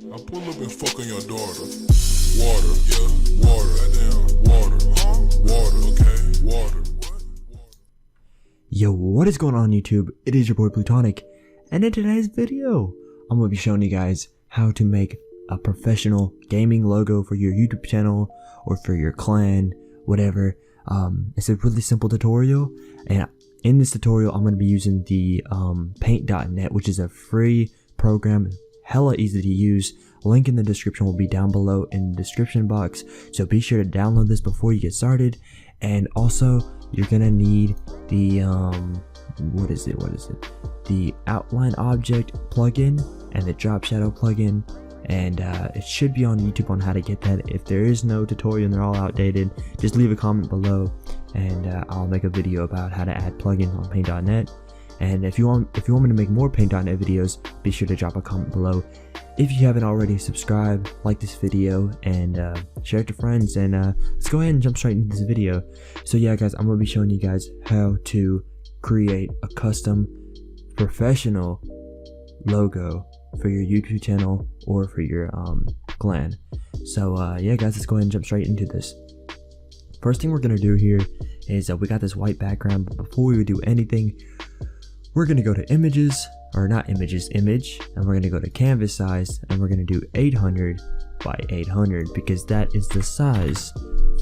I pull up and fuck on your daughter. Water, yeah, water, goddamn, water, huh? Water, okay, water. What? Yo, what is going on YouTube? It is your boy Plutonic, and in today's video, I'm going to be showing you guys how to make a professional gaming logo for your YouTube channel or for your clan, whatever. It's a really simple tutorial, and in this tutorial, I'm going to be using the paint.net, which is a free program, hella easy to use. Link in the description will be down below in the description box, so be sure to download this before you get started. And also, you're gonna need the what is it the outline object plugin and the drop shadow plugin, and it should be on YouTube on how to get that. If there is no tutorial and they're all outdated, just leave a comment below and I'll make a video about how to add plugins on paint.net. And if you want me to make more paint.net videos, be sure to drop a comment below. If you haven't already, subscribe, like this video, and share it to friends. And let's go ahead and jump straight into this video. So yeah guys, I'm going to be showing you guys how to create a custom professional logo for your YouTube channel or for your clan. So yeah guys, let's go ahead and jump straight into this. First thing we're going to do here is we got this white background, but before we do anything, we're going to go to image, and we're going to go to canvas size, and we're going to do 800 by 800 because that is the size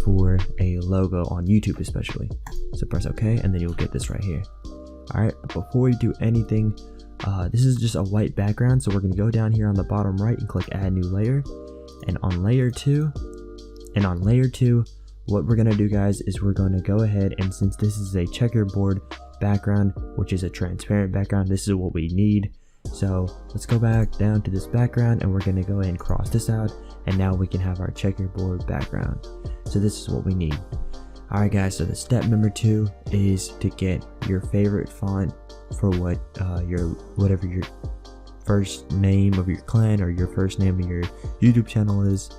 for a logo on YouTube especially. So press OK, and then you'll get this right here. Alright, before we do anything, this is just a white background, so we're going to go down here on the bottom right and click add new layer. And on layer 2, what we're going to do guys is we're going to go ahead, and since this is a checkerboard background, which is a transparent background, this is what we need. So let's go back down to this background, and we're going to go ahead and cross this out, and now we can have our checkerboard background. So this is what we need. Alright guys, so the step number 2 is to get your favorite font for whatever your first name of your clan or your first name of your YouTube channel is.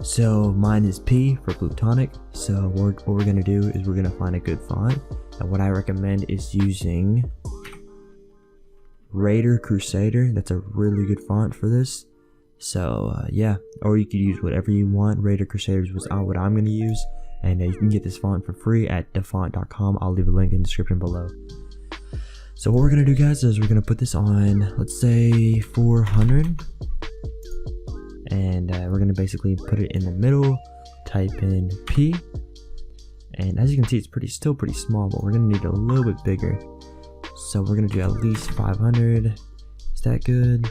So mine is P for Plutonic. So what we're going to do is we're going to find a good font, and what I recommend is using Raider Crusader. That's a really good font for this. So yeah, or you could use whatever you want. Raider Crusader is what I'm going to use, and you can get this font for free at defont.com. I'll leave a link in the description below. So what we're going to do guys is we're going to put this on, let's say 400, and we're going to basically put it in the middle, type in P, and as you can see it's still pretty small, but we're going to need it a little bit bigger. So we're going to do at least 500. Is that good?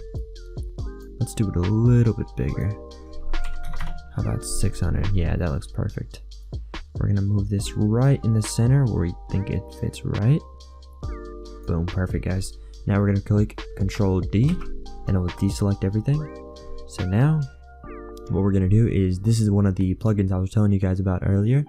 Let's do it a little bit bigger. How about 600? Yeah, that looks perfect. We're going to move this right in the center where we think it fits right. Boom, perfect guys. Now we're going to click Control D, and it will deselect everything. So now what we're going to do is, this is one of the plugins I was telling you guys about earlier.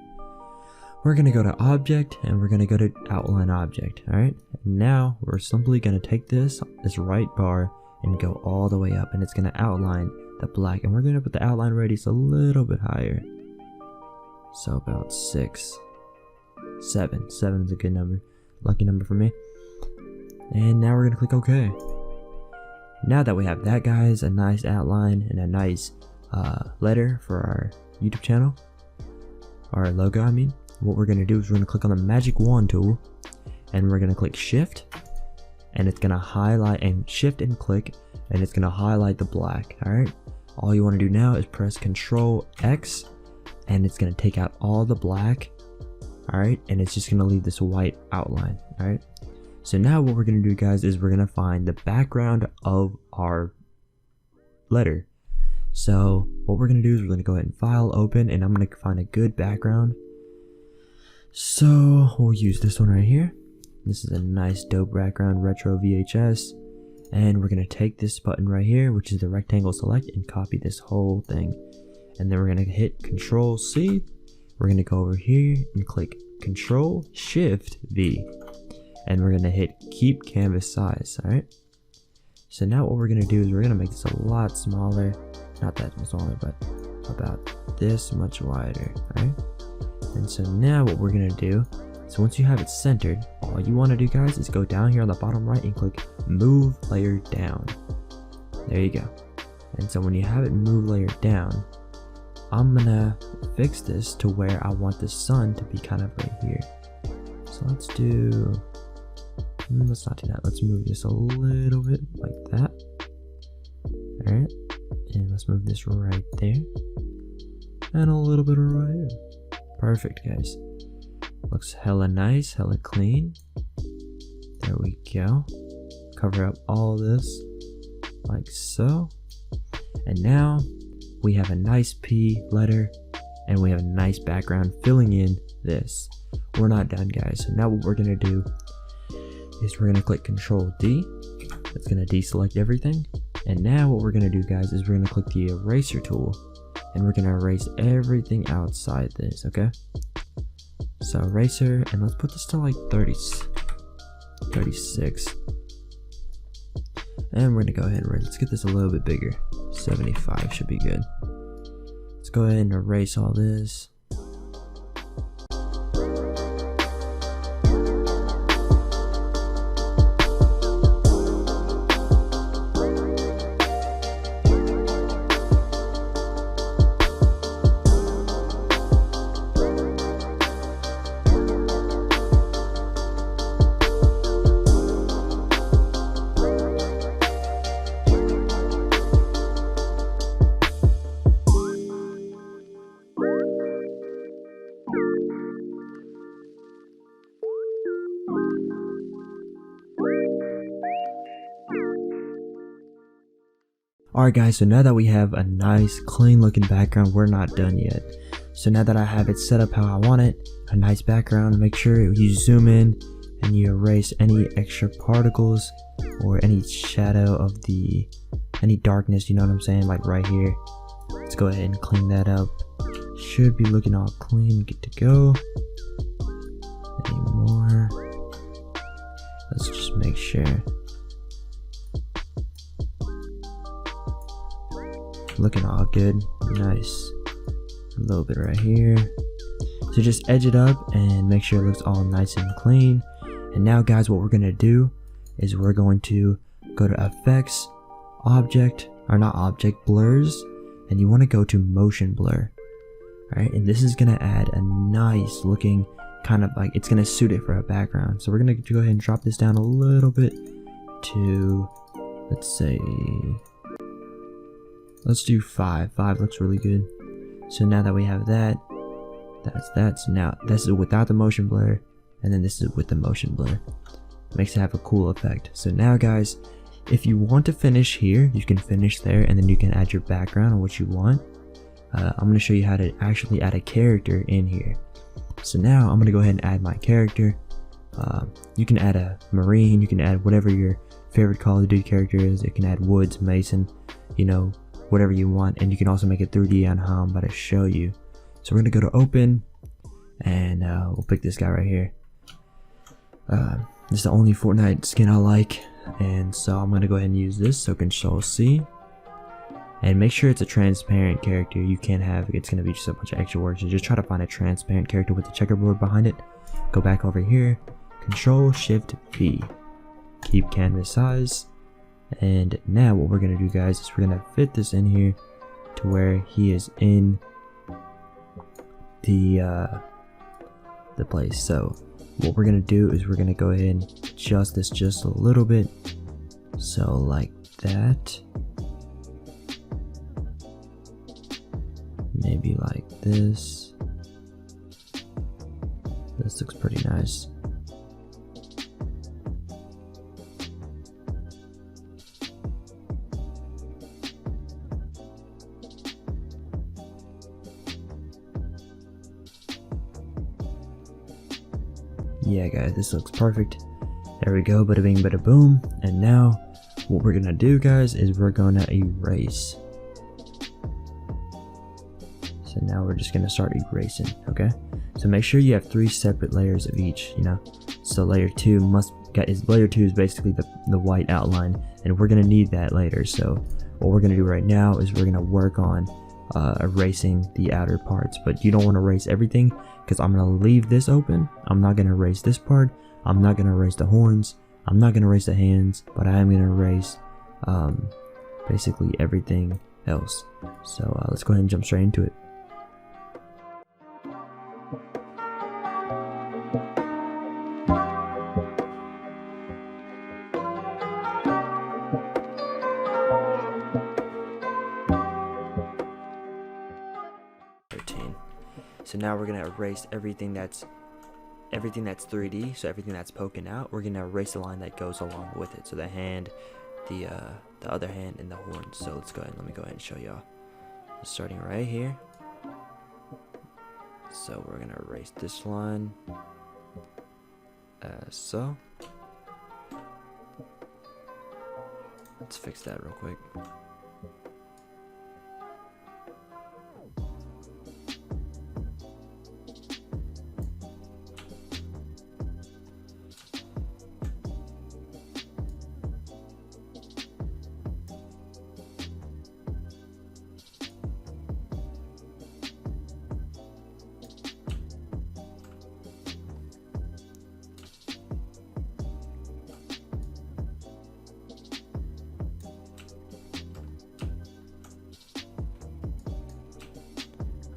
We're going to go to object, and we're going to go to outline object. Alright, now we're simply going to take this right bar and go all the way up, and it's going to outline the black, and we're going to put the outline radius a little bit higher. So about 6, 7 is a good number, lucky number for me. And now we're going to click OK. Now that we have that guys, a nice outline and a nice letter for our YouTube channel, our logo I mean, what we're going to do is we're going to click on the magic wand tool, and we're going to click shift, and it's going to highlight, and shift and click, and it's going to highlight the black. Alright, all you want to do now is press Control X, and it's going to take out all the black. Alright, and it's just going to leave this white outline. Alright, so now what we're going to do guys is we're going to find the background of our letter. So what we're going to do is we're going to go ahead and file, open, and I'm going to find a good background. So we'll use this one right here. This is a nice dope background, retro VHS, and we're going to take this button right here, which is the rectangle select, and copy this whole thing, and then we're going to hit Control C. We're going to go over here and click Control Shift V, and we're going to hit keep canvas size. Alright, so now what we're going to do is we're going to make this a lot smaller, not that much smaller, but about this much wider. Alright, and so now what we're going to do, so once you have it centered, all you want to do guys is go down here on the bottom right and click move layer down. There you go. And so when you have it move layer down, I'm gonna fix this to where I want the sun to be kind of right here. So let's not do that. Let's move this a little bit like that. Alright, and let's move this right there. And a little bit right here. Perfect, guys. Looks hella nice, hella clean. There we go. Cover up all this like so. And now we have a nice P letter and we have a nice background filling in this. We're not done, guys. So now what we're gonna do is we're gonna click Control D. It's gonna deselect everything. And now what we're gonna do, guys, is we're gonna click the eraser tool and we're gonna erase everything outside this, okay? So eraser, and let's put this to like 36. And we're gonna go ahead and let's get this a little bit bigger. 75 should be good. Let's go ahead and erase all this. Alright guys, so now that we have a nice clean looking background, we're not done yet. So now that I have it set up how I want it, a nice background, make sure you zoom in and you erase any extra particles or any shadow of any darkness, you know what I'm saying, like right here. Let's go ahead and clean that up. Should be looking all clean, good to go. Any more? Let's just make sure. Looking all good, nice. A little bit right here. So just edge it up and make sure it looks all nice and clean. And now guys, what we're gonna do is we're going to go to effects, object, or not object, blurs, and you want to go to motion blur. Alright, and this is gonna add a nice looking kind of like, it's gonna suit it for a background. So we're gonna go ahead and drop this down a little bit to, let's say, let's do 5. 5 looks really good. So now that we have that, that's now this is without the motion blur, and then this is with the motion blur. Makes it have a cool effect. So now guys, if you want to finish here, you can finish there, and then you can add your background on what you want. I'm going to show you how to actually add a character in here. So now I'm going to go ahead and add my character. You can add a marine, you can add whatever your favorite Call of Duty character is. You can add woods, mason, you know, whatever you want, and you can also make it 3D on how I'm about to show you. So we're gonna go to open, and we'll pick this guy right here. This is the only Fortnite skin I like, and so I'm gonna go ahead and use this. So Control C, and make sure it's a transparent character. You can't have, it's gonna be just a bunch of extra work, so just try to find a transparent character with the checkerboard behind it. Go back over here, Control Shift P, keep canvas size. And now what we're gonna do, guys, is we're gonna fit this in here to where he is in the place. So what we're gonna do is we're gonna go ahead and adjust this just a little bit, so like that, maybe like this. This looks pretty nice. Yeah guys, this looks perfect. There we go, bada bing bada boom. And now what we're gonna do, guys, is we're gonna erase. So now we're just gonna start erasing, okay? So make sure you have 3 separate layers of each, you know? So layer 2 layer 2 is basically the white outline, and we're gonna need that later. So what we're gonna do right now is we're gonna work on erasing the outer parts, but you don't want to erase everything, because I'm going to leave this open. I'm not going to erase this part. I'm not going to erase the horns. I'm not going to erase the hands, but I am going to erase basically everything else. So let's go ahead and jump straight into it. So now we're gonna erase everything that's 3D, so everything that's poking out, we're gonna erase the line that goes along with it. So the hand, the other hand, and the horn. So let's go ahead. Let me go ahead and show y'all. Starting right here. So we're gonna erase this line. So let's fix that real quick.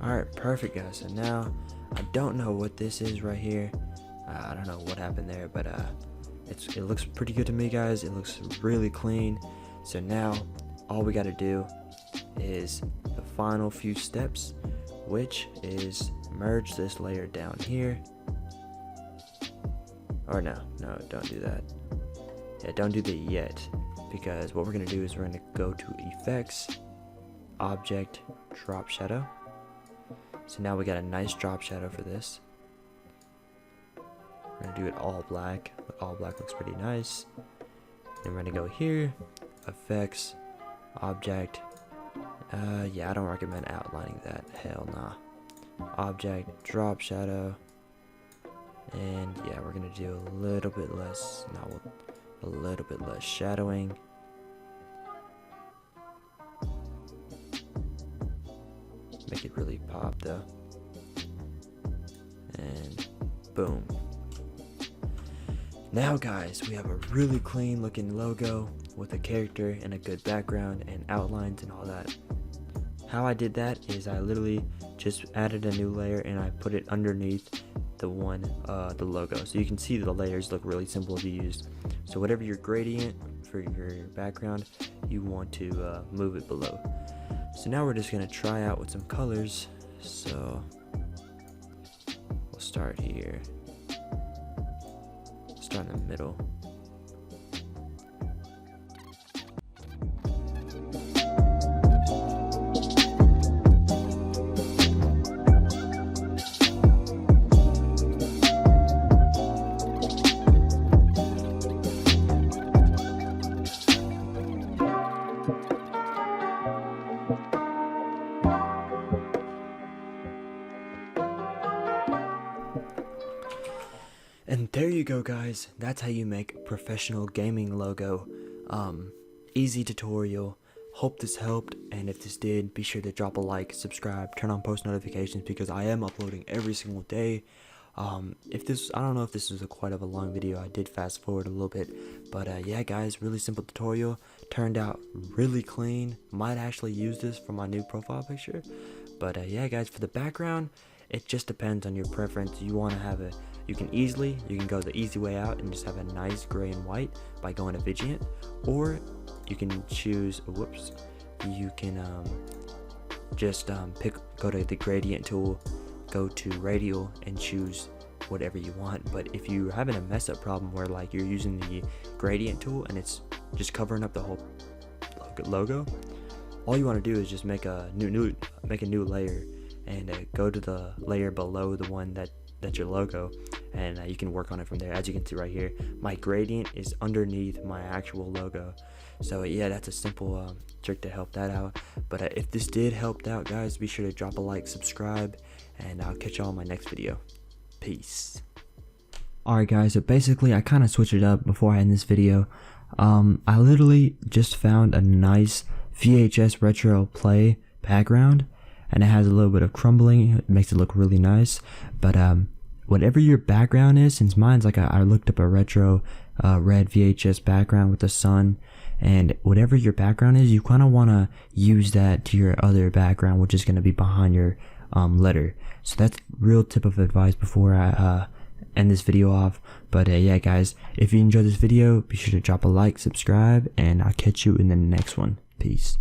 Alright, perfect guys. So now I don't know what this is right here. I don't know what happened there, but it looks pretty good to me, guys. It looks really clean. So now all we got to do is the final few steps, which is merge this layer down here. Or no, don't do that. Yeah, don't do that yet, because what we're going to do is we're going to go to Effects, Object, Drop Shadow. So now we got a nice drop shadow for this. We're going to do it all black. All black looks pretty nice. Then we're going to go here, Effects, Object. Yeah, I don't recommend outlining that. Hell nah. Object, Drop Shadow. And yeah, we're going to do a little bit less, shadowing. Make it really pop though. And boom. Now guys, we have a really clean looking logo with a character and a good background and outlines and all that. How I did that is I literally just added a new layer and I put it underneath the logo. So you can see the layers look really simple to use. So whatever your gradient for your background, you want to move it below. So now we're just going to try out with some colors. So we'll start here. Start in the middle. And there you go guys, that's how you make a professional gaming logo. Easy tutorial. Hope this helped, and if this did, be sure to drop a like, subscribe, turn on post notifications because I am uploading every single day. I don't know if this is quite of a long video. I did fast forward a little bit, but yeah guys, really simple tutorial, turned out really clean. Might actually use this for my new profile picture. But yeah guys, for the background, it just depends on your preference. You want to have you can go the easy way out and just have a nice gray and white by going to Vigilant, or you can choose, you can go to the gradient tool, go to radial and choose whatever you want. But if you're having a mess up problem where like you're using the gradient tool and it's just covering up the whole logo, all you want to do is just make a new layer and go to the layer below the one that's your logo, and you can work on it from there. As you can see right here, my gradient is underneath my actual logo. So yeah, that's a simple trick to help that out. But if this did help out guys, be sure to drop a like, subscribe, and I'll catch y'all in my next video. Peace. Alright guys, so basically I kind of switched it up before I end this video. I literally just found a nice VHS retro play background, and it has a little bit of crumbling. It makes it look really nice. But whatever your background is, since mine's like I looked up a retro red VHS background with the sun, and whatever your background is, you kind of want to use that to your other background, which is going to be behind your letter. So that's real tip of advice before I end this video off. But yeah guys, if you enjoyed this video, be sure to drop a like, subscribe, and I'll catch you in the next one. Peace.